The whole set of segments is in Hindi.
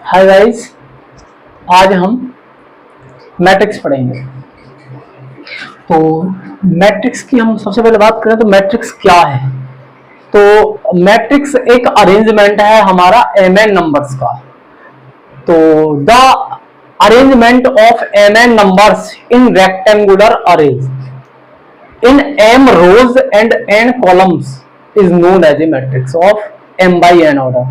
हाय गाइस, आज हम मैट्रिक्स पढ़ेंगे। तो मैट्रिक्स की हम सबसे पहले बात करें तो मैट्रिक्स क्या है। तो मैट्रिक्स एक अरेंजमेंट है हमारा एम एन नंबर्स का। तो the arrangement of m n numbers in rectangular array in m rows and n columns is known as a matrix of m by n order।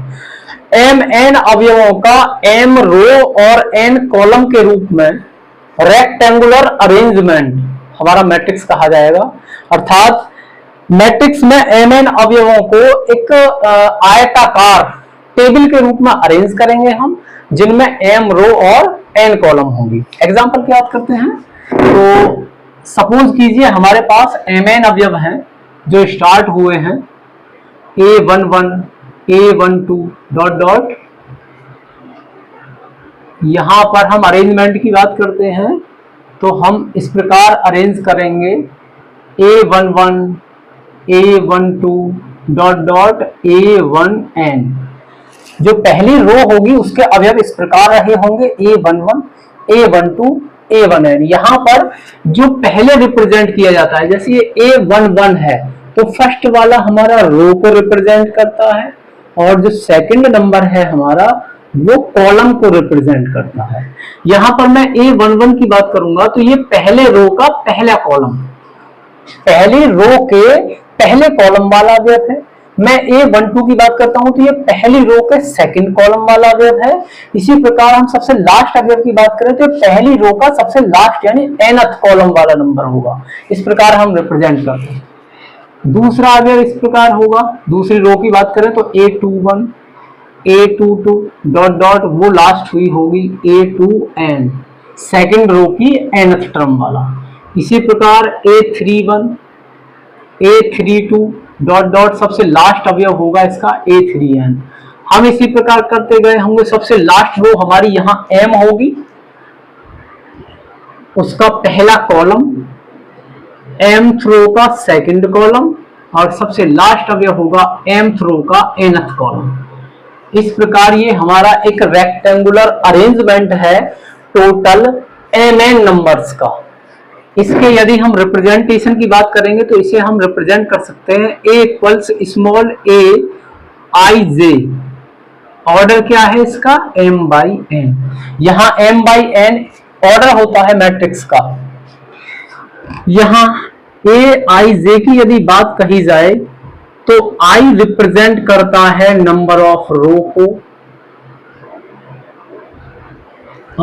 m n अवयवों का m रो और n कॉलम के रूप में रेक्टेंगुलर अरेंजमेंट हमारा मैट्रिक्स कहा जाएगा। अर्थात मैट्रिक्स में m n अवयवों को एक आयताकार टेबल के रूप में अरेंज करेंगे हम, जिनमें m रो और n कॉलम होंगी। एग्जांपल की बात करते हैं तो सपोज कीजिए हमारे पास एम एन अवयव हैं जो स्टार्ट हुए हैं A11 A12 डॉट डॉट। यहां पर हम अरेंजमेंट की बात करते हैं तो हम इस प्रकार अरेंज करेंगे A11 A12 dot dot A1n। जो पहली रो होगी उसके अवयव इस प्रकार रहे होंगे A11 A12 A1n। यहां पर जो पहले रिप्रेजेंट किया जाता है, जैसे ये A11 है तो फर्स्ट वाला हमारा रो को रिप्रेजेंट करता है और जो सेकंड नंबर है हमारा वो कॉलम को रिप्रेजेंट करता है। यहां पर मैं A11 की बात करूंगा तो ये पहले रो का पहला कॉलम, पहली रो के पहले कॉलम वाला अवयव है। मैं A12 की बात करता हूं तो ये पहली रो के सेकंड कॉलम वाला अवयव है। इसी प्रकार हम सबसे लास्ट अवयव की बात करें तो पहली रो का सबसे लास्ट यानी nth कॉलम वाला नंबर होगा। इस प्रकार हम रिप्रेजेंट करते हैं। दूसरा अवयव इस प्रकार होगा, दूसरी रो की बात करें तो A21 A22 डॉट डॉट वो लास्ट हुई होगी A2n, सेकंड रो की nth टर्म वाला। इसी प्रकार A31 A32 डॉट डॉट सबसे लास्ट अवयव होगा इसका A3n। हम इसी प्रकार करते गए होंगे, सबसे लास्ट रो हमारी यहां m होगी, उसका पहला कॉलम mth रो का सेकंड कॉलम और सबसे लास्ट अवयव होगा mth रो का nth कॉलम। इस प्रकार ये हमारा एक रेक्टेंगुलर अरेंजमेंट है टोटल mn नंबर्स का। इसके यदि हम रिप्रेजेंटेशन की बात करेंगे तो इसे हम रिप्रेजेंट कर सकते हैं a equals small a i j। Order क्या है इसका m by n। यहां m by n ऑर्डर होता है मैट्रिक्स का। यहां a i j की यदि बात कही जाए तो i रिप्रेजेंट करता है नंबर ऑफ रो को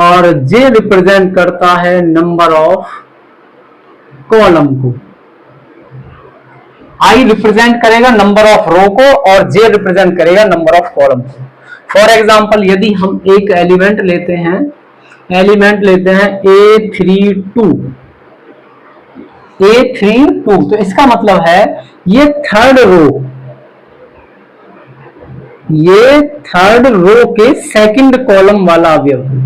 और j रिप्रेजेंट करता है नंबर ऑफ कॉलम को। I रिप्रेजेंट करेगा नंबर ऑफ रो को और J रिप्रेजेंट करेगा नंबर ऑफ कॉलम को। फॉर एग्जांपल यदि हम एक एलिमेंट लेते हैं A32 तो इसका मतलब है ये थर्ड रो के सेकंड कॉलम वाला अवयव है।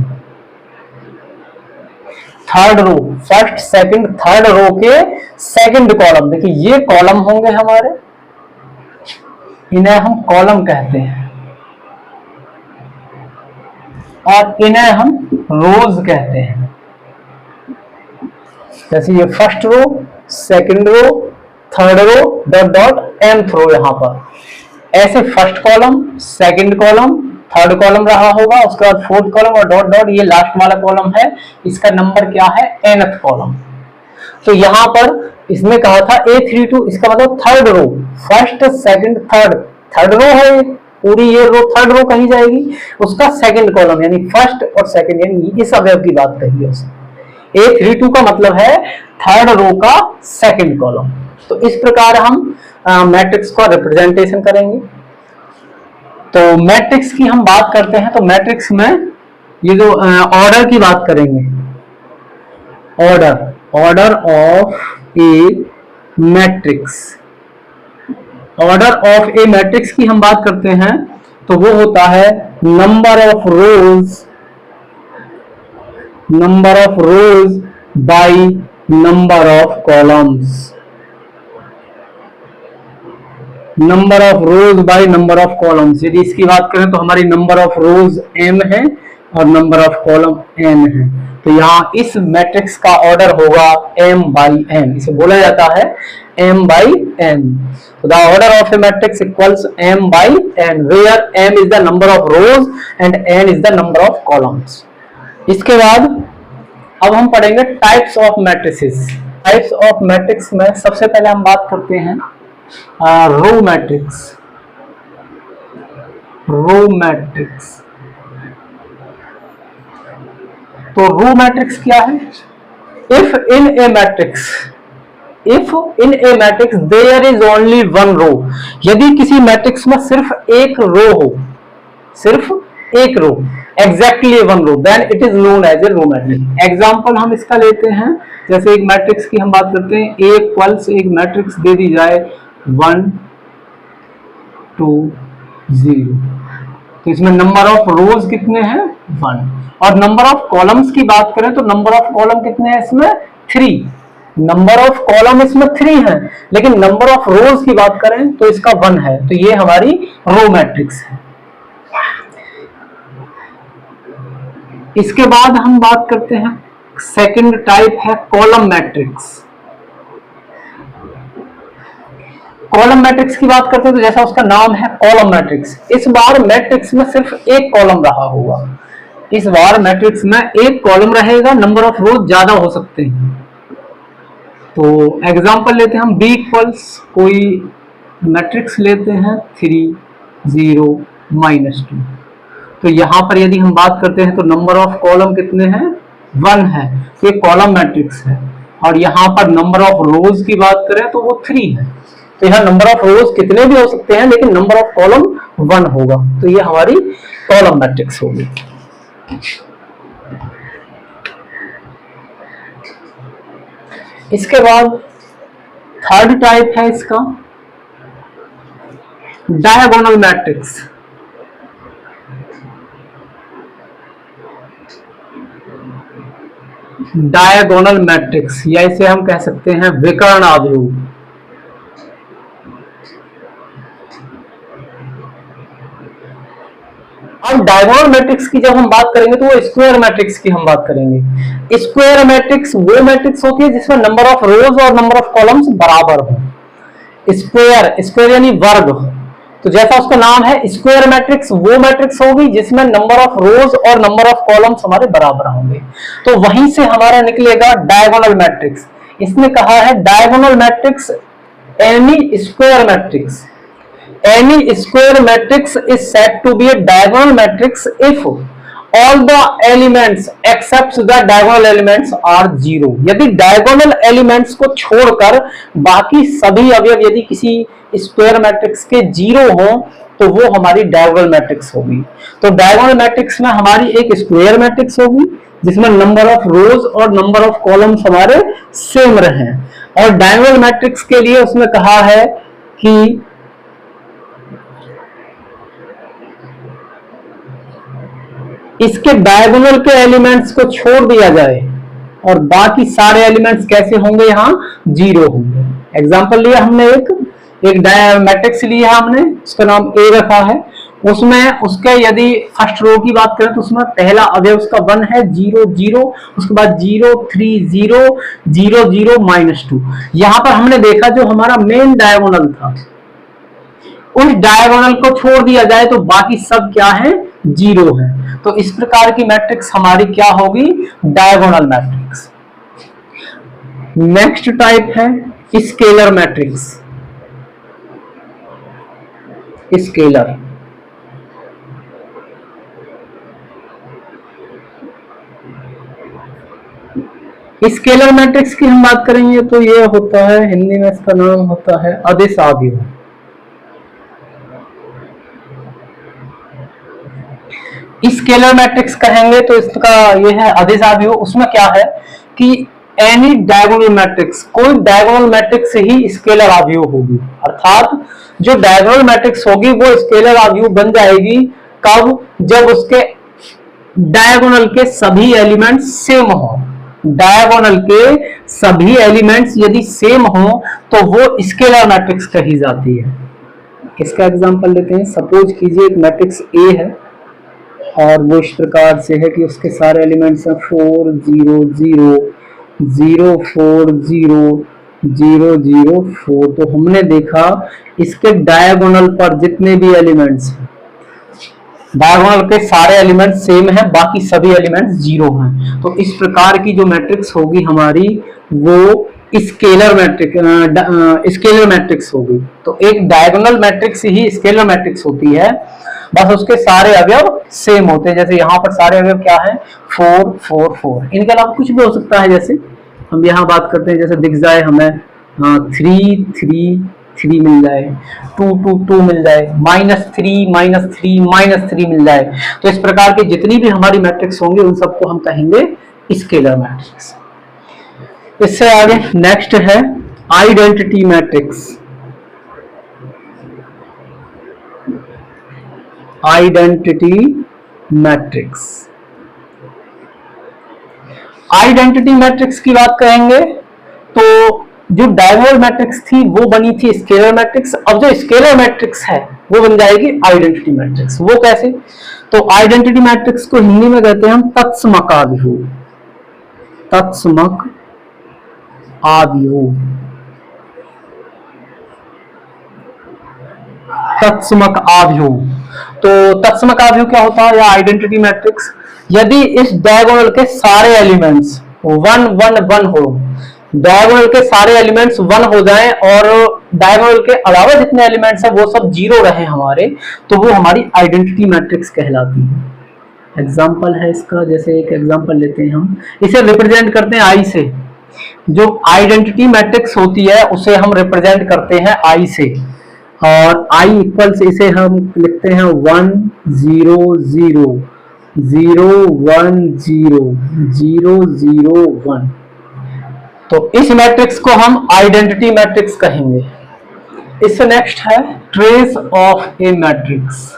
Third row, first second third row के सेकंड कॉलम। देखिए ये कॉलम होंगे हमारे, इन्हें हम कॉलम कहते हैं और इन्हें हम रोज कहते हैं। जैसे ये first row, second row, third row dot dot nth row. यहां पर ऐसे first column, second column, third column रहा होगा, उसके बाद फोर्थ कॉलम और डॉट डॉट ये लास्ट वाला कॉलम है, इसका नंबर क्या है nth कॉलम। तो यहां पर इसमें कहा था A32, इसका मतलब third row, first second third row है, पूरी ये रो थर्ड रो कही जाएगी, उसका सेकंड कॉलम यानी फर्स्ट और सेकंड यानी इस अवयव की बात कही है उसने। A32 का मतलब है थर्ड रो का सेकंड कॉलम। तो इस प्रकार हम मैट्रिक्स का रिप्रेजेंटेशन करेंगे। तो मैट्रिक्स की हम बात करते हैं तो मैट्रिक्स में ये जो ऑर्डर की बात करेंगे, order of a matrix, order of a matrix की हम बात करते हैं तो वो होता है number of rose by number of columns. Number of rose by number of columns. यदि इसकी बात करें तो हमारी नंबर ऑफ रोज m है और नंबर ऑफ कॉलम n है, तो यहाँ इस मैट्रिक्स का ऑर्डर होगा m बाई n, इसे बोला जाता है m बाई n। तो the order of a matrix equals m by n, where m is the number of rows and n is the number of columns. इसके बाद अब हम पढ़ेंगे types of matrices. Types of matrix में सबसे पहले हम बात करते हैं रो मैट्रिक्स। रो मैट्रिक्स, तो रो मैट्रिक्स क्या है? If in a matrix there is only one row, यदि किसी मैट्रिक्स में सिर्फ एक रो हो, सिर्फ एक row, exactly one row, then it is known as a row matrix. Example हम इसका लेते हैं, जैसे एक मैट्रिक्स की हम बात करते हैं, ए इक्वल्स एक मैट्रिक्स दे दी जाए 1 2 0, तो इसमें नंबर ऑफ रोज कितने हैं? 1, और नंबर ऑफ कॉलम्स की बात करें तो नंबर ऑफ कॉलम कितने हैं इसमें? 3। नंबर ऑफ कॉलम इसमें 3 है, लेकिन नंबर ऑफ रोज की बात करें तो इसका 1 है, तो ये हमारी रो मैट्रिक्स है। इसके बाद हम बात करते हैं, सेकंड टाइप है कॉलम मैट्रिक्स। कॉलम मैट्रिक्स की बात करते हैं तो जैसा उसका नाम है कॉलम मैट्रिक्स, इस बार मैट्रिक्स में सिर्फ एक कॉलम रहा होगा, इस बार मैट्रिक्स में एक कॉलम रहेगा, नंबर ऑफ रोज ज्यादा हो सकते हैं। तो एग्जांपल लेते हैं हम, बी इक्वल्स कोई मैट्रिक्स लेते हैं 3 0 -2, तो यहां पर यदि हम बात करते हैं तो नंबर ऑफ कॉलम कितने हैं? 1 है, तो ये कॉलम मैट्रिक्स है। और यहां पर नंबर ऑफ रोज की बात करें तो वो 3 है, तो यहाँ नंबर ऑफ रोज कितने भी हो सकते हैं, लेकिन नंबर ऑफ कॉलम 1 होगा, तो ये हमारी कॉलम मैट्रिक्स होगी। इसके बाद थर्ड टाइप है इसका डायगोनल मैट्रिक्स। डायगोनल मैट्रिक्स या इसे हम कह सकते हैं विकर्ण आव्यूह। अब डायगोनल मैट्रिक्स की जब हम बात करेंगे तो वो स्क्वायर मैट्रिक्स की हम बात करेंगे। स्क्वायर मैट्रिक्स वो मैट्रिक्स होती है जिसमें नंबर ऑफ रोज और नंबर ऑफ कॉलम्स बराबर हो। स्क्वायर, स्क्वायर यानी वर्ग, तो जैसा उसका नाम है स्क्वायर मैट्रिक्स, वो मैट्रिक्स होगी जिसमें नंबर ऑफ रोज और नंबर ऑफ कॉलम्स हमारे बराबर होंगे। तो वहीं से हमारा निकलेगा डायगोनल मैट्रिक्स। इसने कहा है diagonal matrix any square matrix, any square matrix is said to be a diagonal matrix if all the elements except the diagonal elements are 0। यदि diagonal elements को छोड़कर बाकी सभी अवयव यदि किसी स्क्वायर मैट्रिक्स के 0 हो तो वो हमारी डायगोनल मैट्रिक्स होगी। तो डायगोनल मैट्रिक्स में हमारी एक स्क्वायर मैट्रिक्स होगी जिसमें नंबर ऑफ रोज और नंबर ऑफ कॉलम्स हमारे सेम रहे, और डायगोनल मैट्रिक्स के लिए उसने कहा है कि इसके डायगोनल के एलिमेंट्स को छोड़ दिया जाए और बाकी सारे एलिमेंट्स कैसे होंगे? यहाँ 0 होंगे। एग्जांपल लिया हमने, एक मैट्रिक्स लिया हमने, उसका नाम ए रखा है, उसमें उसके यदि फर्स्ट रो की बात करें तो उसमें पहला अवयव उसका 1 है, 0 0, उसके बाद 0 3 0 0 0 -2। यहाँ पर हमने देखा जो हमारा मेन डायगोनल था उस डायगोनल को छोड़ दिया जाए तो बाकी सब क्या है? 0 है। तो इस प्रकार की मैट्रिक्स हमारी क्या होगी? Diagonal matrix. नेक्स्ट टाइप है scalar matrix. Scalar, scalar matrix की हम बात करेंगे तो ये होता है, हिंदी में इसका नाम होता है अदिश आव्यूह। स्केलर मैट्रिक्स कहेंगे तो इसका ये है अदिश आव्यूह। उसमें क्या है कि एनी डायगोनल मैट्रिक्स, कोई डायगोनल मैट्रिक्स ही स्केलर आव्यूह होगी, अर्थात जो डायगोनल मैट्रिक्स होगी वो स्केलर आव्यूह बन जाएगी। कब? जब उसके डायगोनल के सभी एलिमेंट्स सेम हो। डायगोनल के सभी एलिमेंट्स यदि सेम हो तो वो स्केलर मैट्रिक्स कही जाती है। इसका एग्जांपल लेते हैं। सपोज कीजिए एक मैट्रिक्स ए है और वो इस प्रकार से है कि उसके सारे एलिमेंट्स हैं 4 0 0 0 4 0 0 0 4। तो हमने देखा इसके डायगोनल पर जितने भी एलिमेंट्स हैं, डायगोनल के सारे एलिमेंट्स सेम हैं, बाकी सभी एलिमेंट्स जीरो हैं। तो इस प्रकार की जो मैट्रिक्स होगी हमारी वो स्केलर मैट्रिक्स होगी। तो एक डायगोनल मैट्रिक्स ही स्केलर मैट्रिक्स होती है, बस उसके सारे अवयव सेम होते हैं। जैसे यहाँ पर सारे अवयव क्या है 4 4 4। इनके अलावा कुछ भी हो सकता है, जैसे हम यहाँ बात करते हैं, जैसे दिख जाए हमें 3 3 3 मिल जाए, 2 2 2 मिल जाए, -3 -3 -3 मिल जाए। तो इस प्रकार के जितनी भी हमारी मैट्रिक्स होंगे उन सबको हम कहेंगे स्केलर मैट्रिक्स। इससे आगे नेक्स्ट है identity matrix. Identity matrix, identity matrix की बात करेंगे तो जो डायगोनल मैट्रिक्स थी वो बनी थी स्केलर मैट्रिक्स। अब जो स्केलर मैट्रिक्स है वो बन जाएगी आइडेंटिटी मैट्रिक्स। वो कैसे? तो आइडेंटिटी मैट्रिक्स को हिंदी में कहते हैं हम तत्समक आव्यूह। तत्समक आव्यूह, तत्समक आव्यूह। तो तत्समक आव्यूह क्या होता है? या आइडेंटिटी मैट्रिक्स, यदि इस डायगोनल के सारे एलिमेंट्स 1 1 1 हो, डायगोनल के सारे एलिमेंट्स 1 हो जाएं और डायगोनल के अलावा जितने एलिमेंट्स हैं वो सब 0 रहे हमारे, तो वो हमारी आइडेंटिटी मैट्रिक्स कहलाती है। एग्जांपल है इसका, जैसे एक एग्जांपल लेते हैं हम, इसे रिप्रेजेंट करते हैं आई से। जो आइडेंटिटी मैट्रिक्स होती है उसे हम रिप्रेजेंट करते हैं आई से, और आई इक्वल से इसे हम लिखते हैं 1 0 0 0 1 0 0 0 1। तो इस मैट्रिक्स को हम आइडेंटिटी मैट्रिक्स कहेंगे। इससे नेक्स्ट है trace of a matrix.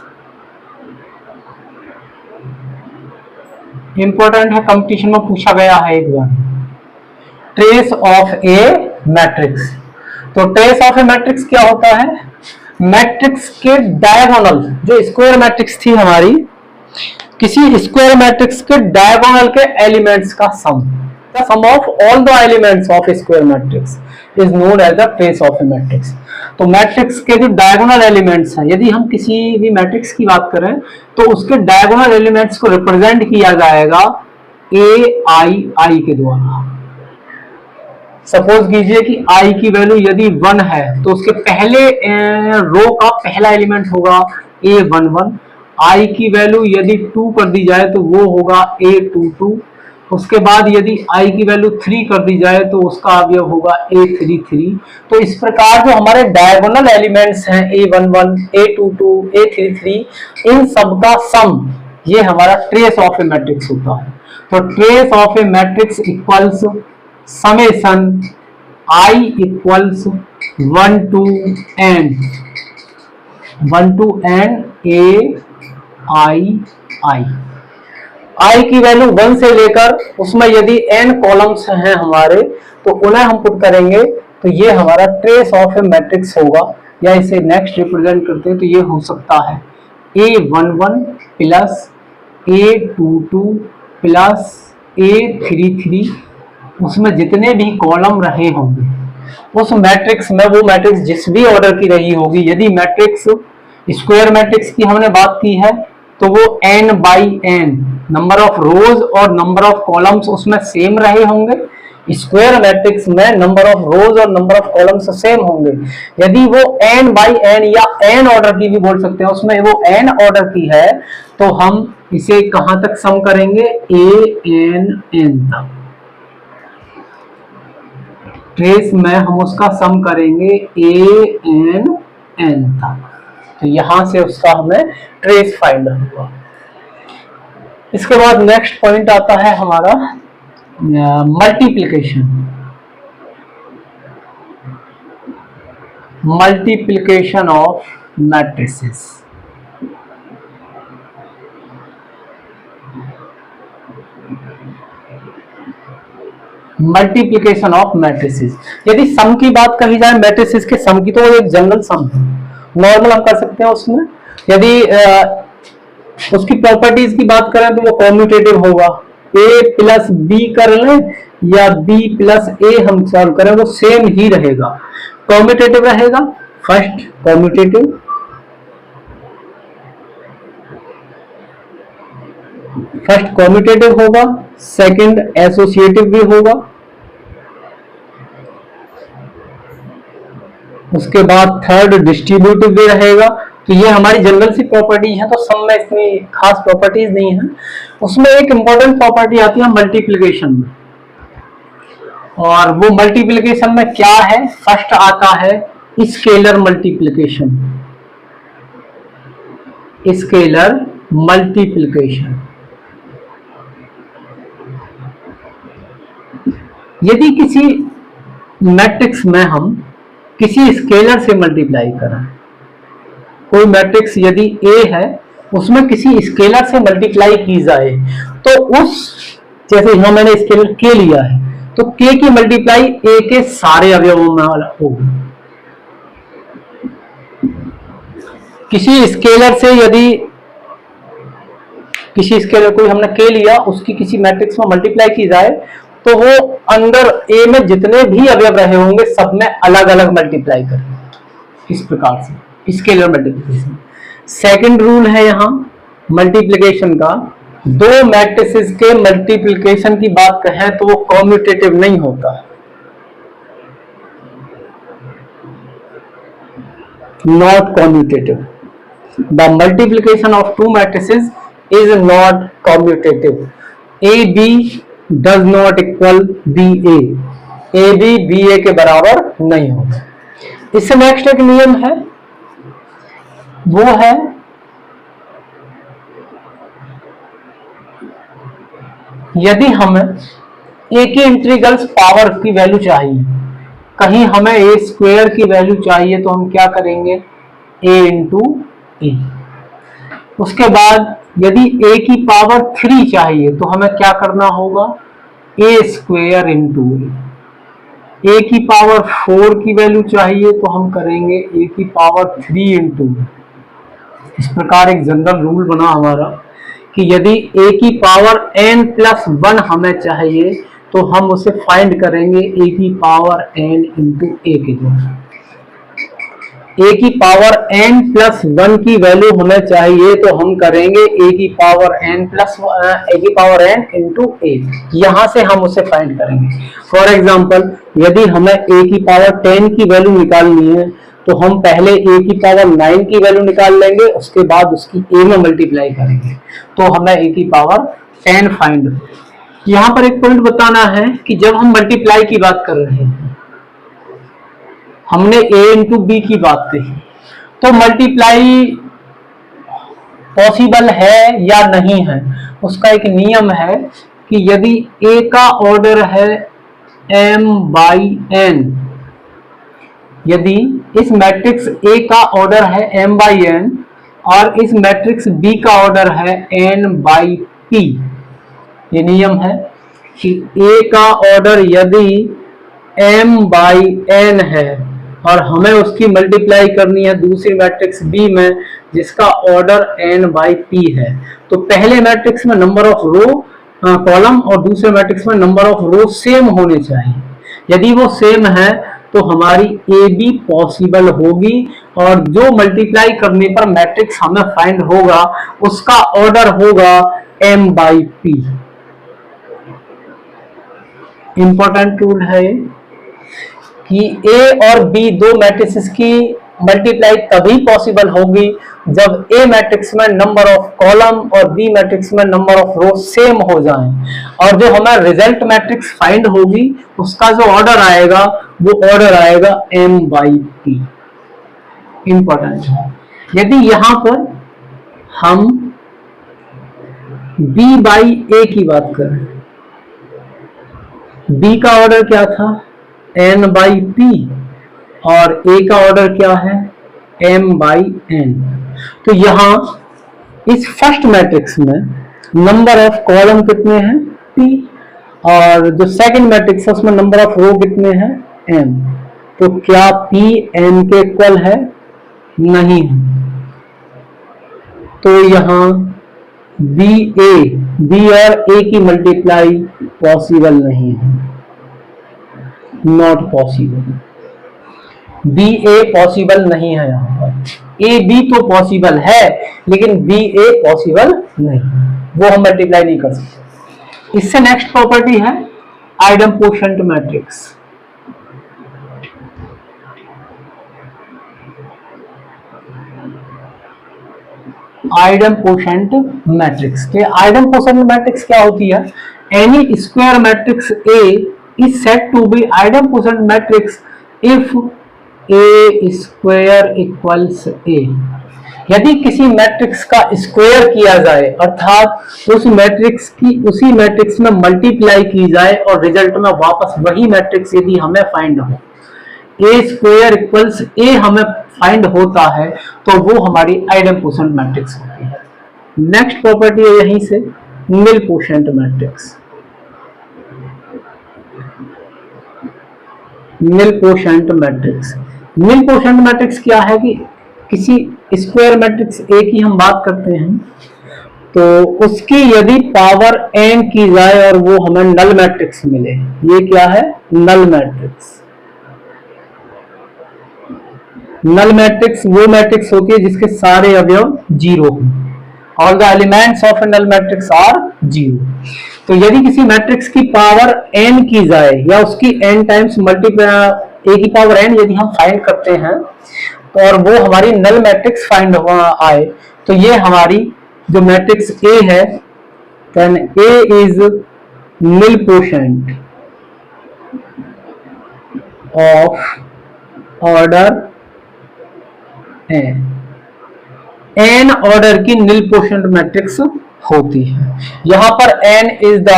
Important है, कंपटीशन में पूछा गया है एक बार। ट्रेस ऑफ ए मैट्रिक्स, तो ट्रेस ऑफ ए मैट्रिक्स क्या होता है? मैट्रिक्स के डायगोनल, जो स्क्वायर मैट्रिक्स थी हमारी, किसी स्क्वायर मैट्रिक्स के डायगोनल के एलिमेंट्स का सम, the sum of all the elements of a square matrix is known as the trace of a matrix। तो मैट्रिक्स के जो डायगोनल एलिमेंट्स हैं, यदि हम किसी भी मैट्रिक्स की बात करें तो उसके डायगोनल एलिमेंट्स को रिप्रेजेंट किया जाएगा ai के द्वारा। सपोज कीजिए कि i की वैल्यू यदि 1 है तो उसके पहले रो का पहला एलिमेंट होगा a11। i की वैल्यू यदि 2 कर दी जाए तो वो होगा a22। उसके बाद यदि i की वैल्यू 3 कर दी जाए तो उसका अवयव होगा a33। तो इस प्रकार जो हमारे डायगोनल एलिमेंट्स हैं a11 a22 a33, इन सब का सम ये हमारा ट्रेस ऑफ ए मैट्रिक्स होता है। तो trace of a matrix equals summation i equals 1 to n आई की वैल्यू 1 से लेकर उसमें यदि n कॉलम्स हैं हमारे तो उन्हें हम पुट करेंगे, तो ये हमारा ट्रेस ऑफ ए मैट्रिक्स होगा। या इसे नेक्स्ट रिप्रेजेंट करते हैं तो ये हो सकता है a11 plus a22 plus a33। उसमें जितने भी कॉलम रहे होंगे उस मैट्रिक्स में, वो मैट्रिक्स जिस भी ऑर्डर की रही होगी, यदि मैट्रिक्स स्क्वायर मैट्रिक्स की हमने बात की है तो वो n by n number of रोज और नंबर ऑफ कॉलम्स उसमें सेम रहे होंगे। स्क्वायर मैट्रिक्स में नंबर ऑफ रोज और नंबर ऑफ कॉलम्स सेम होंगे। यदि वो n बाई n या n ऑर्डर की भी बोल सकते हैं, उसमें वो n ऑर्डर की है, तो हम इसे कहां तक सम करेंगे? an तक। ट्रेस में हम उसका सम करेंगे an तक। तो यहां से उसका हमें ट्रेस फाइंड होगा। इसके बाद नेक्स्ट पॉइंट आता है हमारा multiplication. Multiplication of matrices. Multiplication of matrices, यदि सम की बात कही जाए मैट्रिसेस के सम की, तो वो एक जनरल सम है नॉर्मल हम कर सकते हैं उसमें। यदि उसकी प्रॉपर्टीज की बात करें तो वो कॉम्यूटेटिव होगा। ए प्लस बी कर लें या बी प्लस ए हम सॉल्व करें, वो सेम ही रहेगा, कॉम्यूटेटिव रहेगा। फर्स्ट कॉम्यूटेटिव, होगा, सेकंड एसोसिएटिव भी होगा, उसके बाद थर्ड डिस्ट्रीब्यूटिव भी रहेगा। तो ये हमारी जनरल सी प्रॉपर्टीज है, तो सब में इतनी खास प्रॉपर्टीज नहीं है। उसमें एक इंपॉर्टेंट प्रॉपर्टी आती है मल्टीप्लिकेशन में, और वो मल्टीप्लिकेशन में क्या है, फर्स्ट आता है स्केलर मल्टीप्लिकेशन। स्केलर मल्टीप्लिकेशन, यदि किसी मैट्रिक्स में हम किसी स्केलर से मल्टीप्लाई करें, कोई मैट्रिक्स यदि ए है उसमें किसी स्केलर से मल्टीप्लाई की जाए, तो उस, जैसे यहां मैंने स्केलर के लिया है, तो के की मल्टीप्लाई ए के सारे अवयवों में होगी। किसी स्केलर से यदि किसी स्केलर को हमने के लिया, उसकी किसी मैट्रिक्स में मल्टीप्लाई की जाए, तो वो अंदर ए में जितने भी अवयव रहे होंगे सब में अलग अलग मल्टीप्लाई करेंगे। इस प्रकार से स्केलर मल्टीप्लिकेशन। सेकंड रूल है यहां मल्टीप्लिकेशन का, दो मैट्रिसेस के मल्टीप्लिकेशन की बात कहें तो वो कॉम्यूटेटिव नहीं होता, not commutative. The multiplication of two matrices is not commutative. A B does not equal B A, A B A के बराबर नहीं होगा। इससे नेक्स्ट एक नियम है, वो है यदि हमें ए की इंटीग्रल्स पावर की वैल्यू चाहिए, कहीं हमें ए स्क्वायर की वैल्यू चाहिए, तो हम क्या करेंगे, ए इंटू ए। उसके बाद यदि a की पावर 3 चाहिए तो हमें क्या करना होगा, ए स्क्वायर इंटू ए। ए की पावर 4 की वैल्यू चाहिए तो हम करेंगे ए की पावर 3 इंटू। इस प्रकार एक जनरल रूल बना हमारा कि यदि a की पावर n+1 हमें चाहिए तो हम उसे फाइंड करेंगे a की पावर n इंटू ए के द्वारा। a की पावर n+1 की वैल्यू हमें चाहिए तो हम करेंगे a की पावर n इंटू ए, यहां से हम उसे फाइंड करेंगे। फॉर एग्जांपल यदि हमें a की पावर 10 की वैल्यू निकालनी है तो हम पहले a की पावर 9 की वैल्यू निकाल लेंगे, उसके बाद उसकी a में मल्टीप्लाई करेंगे तो हमें a की पावर 10 फाइंड। यहां पर एक पॉइंट बताना है कि जब हम मल्टीप्लाई की बात कर रहे हैं, हमने a इंटू बी की बात कही, तो मल्टीप्लाई पॉसिबल है या नहीं है, उसका एक नियम है कि यदि a का ऑर्डर है m/n, यदि इस मैट्रिक्स a का ऑर्डर है m/n और इस मैट्रिक्स b का ऑर्डर है n/p, ये नियम है कि a का ऑर्डर यदि m/n है और हमें उसकी मल्टीप्लाई करनी है दूसरी मैट्रिक्स B में जिसका ऑर्डर n/p है, तो पहले मैट्रिक्स में नंबर ऑफ रो कॉलम और दूसरे मैट्रिक्स में नंबर ऑफ रो सेम होने चाहिए। यदि वो सेम है तो हमारी AB पॉसिबल होगी और जो मल्टीप्लाई करने पर मैट्रिक्स हमें फाइंड होगा उसका ऑर्डर होगा m/p। इंपॉर्टेंट रूल है कि A और B दो मैट्रिसेस की मल्टीप्लाई तभी पॉसिबल होगी जब A मैट्रिक्स में नंबर ऑफ कॉलम और B मैट्रिक्स में नंबर ऑफ रो सेम हो जाएं, और जो हमें रिजल्ट मैट्रिक्स फाइंड होगी उसका जो ऑर्डर आएगा वो ऑर्डर आएगा m/p। इंपॉर्टेंट है। यदि यहां पर हम B/A की बात करें, B का ऑर्डर क्या था n/p और a का ऑर्डर क्या है m/n, तो यहां इस फर्स्ट मैट्रिक्स में नंबर ऑफ कॉलम कितने हैं p और जो सेकंड मैट्रिक्स है उसमें नंबर ऑफ रो कितने हैं m, तो क्या p n के इक्वल है, नहीं है, तो यहाँ बी और ए की मल्टीप्लाई पॉसिबल नहीं है, not possible. B A possible नहीं है, यहाँ पर ए बी तो पॉसिबल है लेकिन बी ए पॉसिबल नहीं, वो हम मल्टीप्लाई नहीं कर सकते। इससे नेक्स्ट प्रॉपर्टी है आइडम्पोसेंट मैट्रिक्स। आइडम्पोसेंट मैट्रिक्स के आइडम्पोसेंट मैट्रिक्स क्या होती है? Any square matrix A is said to be idempotent matrix if A square equals A. यदि किसी मैट्रिक्स का स्क्वायर किया जाए अर्थात उस मैट्रिक्स की उसी मैट्रिक्स में मल्टीप्लाई की जाए और रिजल्ट में वापस वही मैट्रिक्स यदि हमें फाइंड हो, ए स्क्वायर इक्वल्स ए हमें फाइंड होता है, तो वो हमारी आइडम्पोसेंट मैट्रिक्स होती है। नेक्स्ट प्रॉपर्टी है यहीं से नीलपोसेंट मैट्रिक्स। नीलपोसेंट मैट्रिक्स, नीलपोसेंट मैट्रिक्स क्या है कि किसी स्क्वायर मैट्रिक्स ए की हम बात करते हैं तो उसकी यदि पावर n की जाए और वो हमें नल मैट्रिक्स मिले, ये क्या है? Null matrix. नल मैट्रिक्स वो मैट्रिक्स होती है जिसके सारे अवयव जीरो हो। All the elements of a null matrix are zero. तो यदि किसी मैट्रिक्स की पावर n की जाए या उसकी n टाइम्स मल्टीप्लाई a की पावर n यदि हम फाइंड करते हैं तो और वो हमारी नल मैट्रिक्स फाइंड आए, तो ये हमारी जो मैट्रिक्स A है, then A is nilpotent of order n order की नीलपोसेंट मैट्रिक्स होती है। यहां पर n is the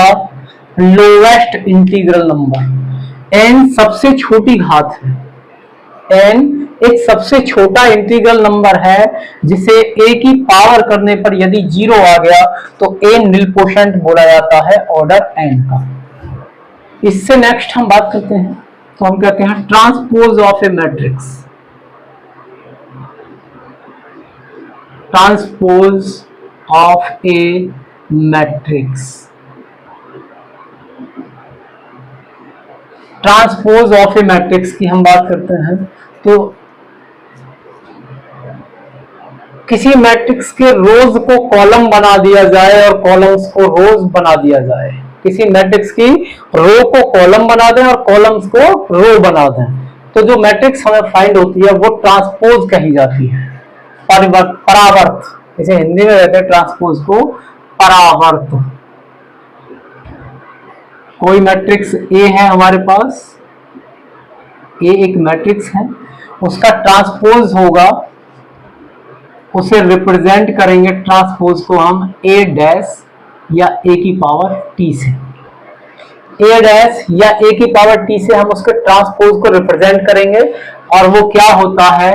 lowest integral number. n सबसे छोटी घात है, n एक सबसे छोटा इंटीग्रल नंबर है जिसे a की पावर करने पर यदि जीरो आ गया तो a नीलपोसेंट बोला जाता है ऑर्डर n का। इससे नेक्स्ट हम बात करते हैं तो हम कहते हैं transpose of a matrix. Transpose of a matrix, transpose of a matrix की हम बात करते हैं तो किसी मैट्रिक्स के रोज को कॉलम बना दिया जाए और कॉलम्स को रोज बना दिया जाए। किसी मैट्रिक्स की रो को कॉलम बना दें और कॉलम्स को रो बना दें, तो जो मैट्रिक्स हमें फाइंड होती है वो ट्रांसपोज कही जाती है। परावर्त, इसे हिंदी में कहते हैं ट्रांसपोज को परावर्त। कोई मैट्रिक्स ए है हमारे पास, ए एक मैट्रिक्स है, उसका ट्रांसपोज होगा, उसे रिप्रेजेंट करेंगे ट्रांसपोज को हम ए डैश या ए की पावर टी से। ए डैश या ए की पावर टी से हम उसके ट्रांसपोज को रिप्रेजेंट करेंगे और वो क्या होता है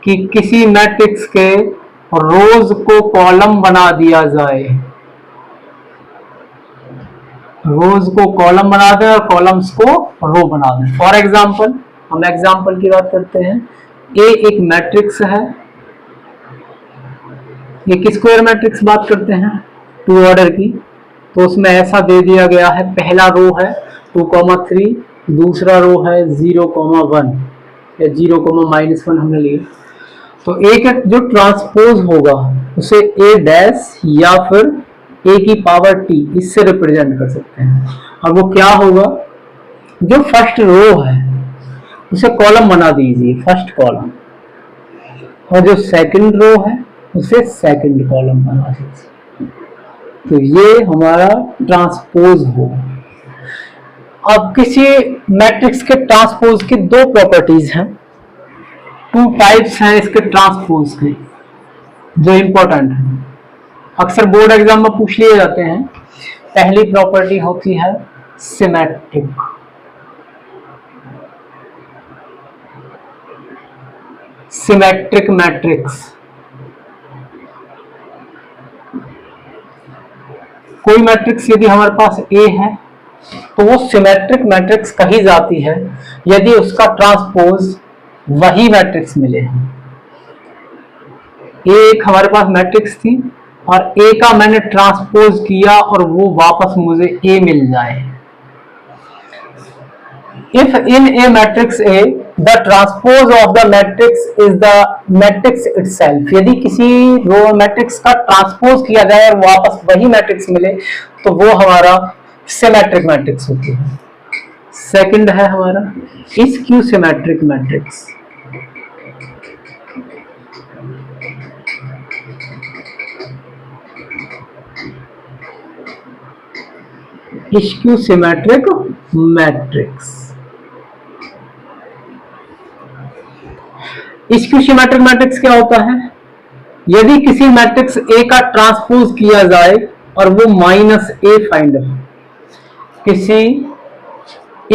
कि किसी मैट्रिक्स के रोज को कॉलम बना दिया जाए, रोज को कॉलम बना दें और कॉलम्स को रो बना दें। फॉर एग्जांपल, हम एग्जांपल की बात करते हैं, ए एक मैट्रिक्स है, एक स्क्वायर मैट्रिक्स बात करते हैं टू ऑर्डर की, तो उसमें ऐसा दे दिया गया है, पहला रो है 2,3, दूसरा रो है 0,1 या 0,-1 हमने लिया। तो एक जो ट्रांसपोज होगा उसे ए डैश या फिर ए की पावर टी इससे रिप्रेजेंट कर सकते हैं। और वो क्या होगा, जो फर्स्ट रो है उसे कॉलम बना दीजिए, फर्स्ट कॉलम, और जो सेकंड रो है उसे सेकंड कॉलम बना दीजिए। तो ये हमारा ट्रांसपोज होगा। अब किसी मैट्रिक्स के ट्रांसपोज की दो प्रॉपर्टीज हैं, टू टाइप्स हैं इसके ट्रांसपोज के जो इंपॉर्टेंट है, अक्सर बोर्ड एग्जाम में पूछ लिए जाते हैं। पहली प्रॉपर्टी होती है सिमेट्रिक। सिमेट्रिक मैट्रिक्स, कोई मैट्रिक्स यदि हमारे पास ए है तो वो सिमेट्रिक मैट्रिक्स कही जाती है यदि उसका ट्रांसपोज वही मैट्रिक्स मिले। एक हमारे पास मैट्रिक्स थी और ए का मैंने ट्रांसपोज किया और वो वापस मुझे ए मिल जाए। If in a matrix A the transpose of the matrix is the matrix itself, यदि किसी रो मैट्रिक्स का ट्रांसपोज किया जाए और वापस वही मैट्रिक्स मिले तो वो हमारा सिमेट्रिक मैट्रिक्स होती है। सेकंड है हमारा skew symmetric matrix. Skew symmetric matrix. Skew symmetric matrix क्या होता है? यदि किसी मैट्रिक्स ए का ट्रांसपोज किया जाए और वो माइनस ए फाइंड हो, किसी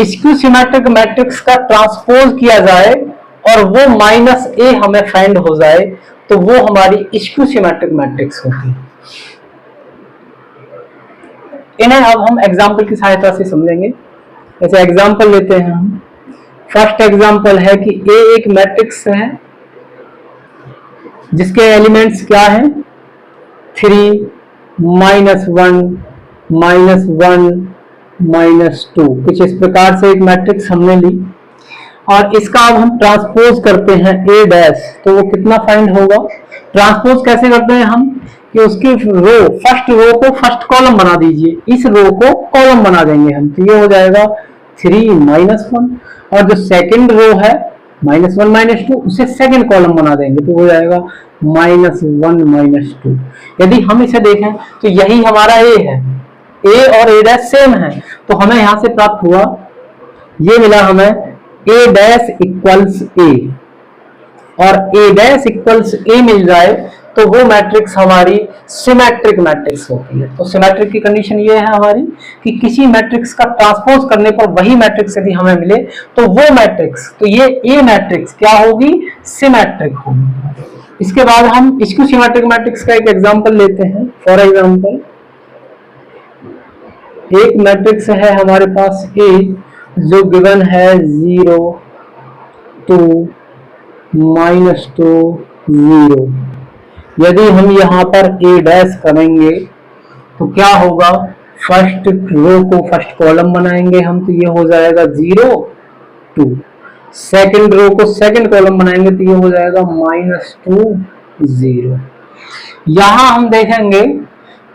स्क्यू सिमेट्रिक मैट्रिक्स का ट्रांसपोज किया जाए और वो माइनस ए हमें फाइंड हो जाए तो वो हमारी स्क्यू सिमेट्रिक मैट्रिक्स होती है। इन्हें अब हम एग्जाम्पल की सहायता से समझेंगे। जैसे एग्जाम्पल लेते हैं हम। फर्स्ट एग्जाम्पल है कि ए एक मैट्रिक्स है जिसके एलिमेंट्स क्या हैं? 3, -1, -1, -2। कुछ इस प्रकार से एक मैट्रिक्स हमने ली और इसका अब हम ट्रांसपोज करते हैं ए डैश, तो वो कितना फाइंड होगा? ट्रांसपोज कैसे करते हैं हम कि उसकी फर्स्ट रो को फर्स्ट कॉलम बना दीजिए, इस रो को कॉलम बना देंगे हम, तो ये हो जाएगा 3 -1 और जो सेकंड रो है -1 -2 उसे सेकंड कॉलम बना देंगे तो हो जाएगा -1 -2। यदि हम इसे देखें तो यही हमारा ए है, ए और ए डैश सेम है, तो हमें यहां से प्राप्त हुआ, ये मिला हमें ए डैश इक्वल्स ए, और ए डैश इक्वल्स ए मिल जाए तो वो मैट्रिक्स हमारी सिमेट्रिक मैट्रिक्स होती है। तो सिमेट्रिक की कंडीशन ये है हमारी कि किसी मैट्रिक्स का ट्रांसपोज करने पर वही मैट्रिक्स यदि हमें मिले तो वो मैट्रिक्स, तो ये ए मैट्रिक्स क्या होगी? सिमेट्रिक होगी। इसके बाद हम स्क्यू सिमेट्रिक मैट्रिक्स का एक एग्जांपल लेते हैं। फॉर एग्जांपल एक मैट्रिक्स है हमारे पास ए जो गिवन है 0 2 -2 0। यदि हम यहाँ पर ए डैश करेंगे तो क्या होगा? फर्स्ट रो को फर्स्ट कॉलम बनाएंगे हम, तो ये हो जाएगा 0 2। सेकंड रो को सेकंड कॉलम बनाएंगे तो ये हो जाएगा -2 0। यहां हम देखेंगे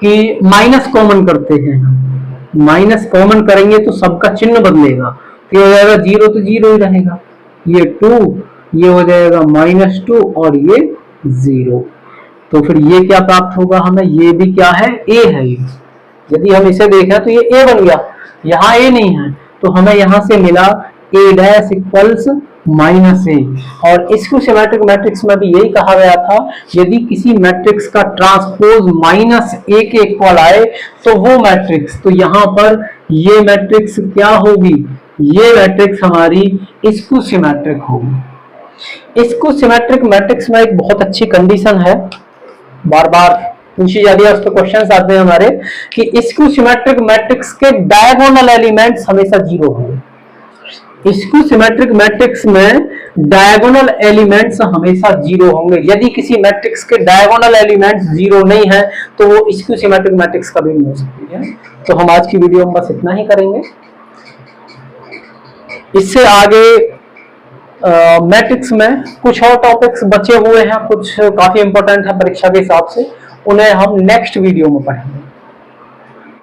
कि माइनस कॉमन करते हैं, माइनस कॉमन करेंगे तो सबका चिन्ह बदलेगा, तो ये हो जाएगा 0 तो 0 ही रहेगा, ये 2, ये हो जाएगा -2 और ये 0। तो फिर ये क्या प्राप्त होगा हमें? ये भी क्या है? ए है ये। यदि हम इसे देखें तो ये ए बन गया, यहाँ ए नहीं है, तो हमें यहां से मिला ए डैश इक्वल्स -a। और स्क्यू सिमेट्रिक मैट्रिक्स में भी यही कहा गया था, यदि किसी मैट्रिक्स का ट्रांसपोज -a के इक्वल आए तो वो मैट्रिक्स, तो यहाँ पर ये मैट्रिक्स क्या होगी? ये मैट्रिक्स हमारी स्क्यू सिमेट्रिक होगी। स्क्यू सिमेट्रिक मैट्रिक्स में एक बहुत अच्छी कंडीशन है, बार बार पूछी जाती है, उस पर क्वेश्चंस आते हैं हमारे, कि स्क्यू सिमेट्रिक मैट्रिक्स के डायगोनल एलिमेंट्स हमेशा 0 होंगे। स्क्यू सिमेट्रिक मैट्रिक्स में डायगोनल एलिमेंट्स हमेशा 0 होंगे। यदि किसी मैट्रिक्स के डायगोनल एलिमेंट्स 0 नहीं है तो वो स्क्यू सिमेट्रिक मैट्रिक्स कभी नहीं हो सकती है। तो हम आज की वीडियो में बस इतना ही करेंगे। इससे आगे मैट्रिक्स में कुछ और टॉपिक्स बचे हुए हैं, कुछ काफी इंपॉर्टेंट है परीक्षा के हिसाब से, उन्हें हम नेक्स्ट वीडियो में पढ़ेंगे।